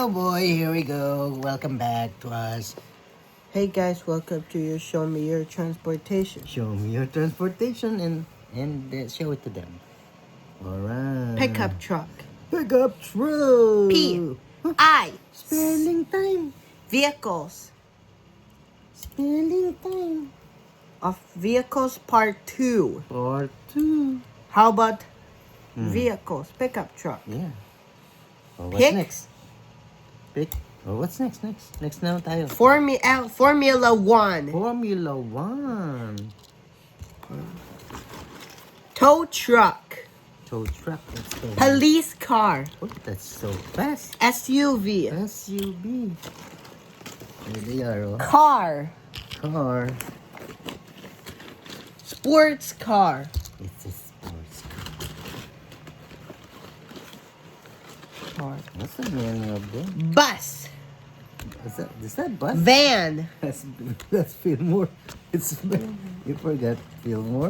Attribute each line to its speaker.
Speaker 1: Oh boy, here we go. Welcome back to us.
Speaker 2: Hey guys, welcome to your Show Me Your Transportation.
Speaker 1: Show me your transportation and show it to them. Alright.
Speaker 2: Pickup truck.
Speaker 1: Pickup truck.
Speaker 2: P.
Speaker 1: Huh?
Speaker 2: I.
Speaker 1: Spelling time.
Speaker 2: Vehicles.
Speaker 1: Spelling time.
Speaker 2: Of vehicles part 2.
Speaker 1: Part 2.
Speaker 2: How about vehicles? Pickup truck.
Speaker 1: Yeah. Oh, what's
Speaker 2: Pick.
Speaker 1: next? Pick. Oh, what's next? Next na tayo.
Speaker 2: Formula 1.
Speaker 1: Formula 1.
Speaker 2: Tow truck.
Speaker 1: Tow truck. Let's go.
Speaker 2: Police car.
Speaker 1: Oh, that's so fast.
Speaker 2: SUV.
Speaker 1: SUV. There they are, oh.
Speaker 2: Car.
Speaker 1: Car.
Speaker 2: Sports car.
Speaker 1: It's a sports
Speaker 2: Car.
Speaker 1: What's the meaning of them?
Speaker 2: Bus.
Speaker 1: Is that bus?
Speaker 2: Van.
Speaker 1: That's Fillmore. It's you forgot Fillmore.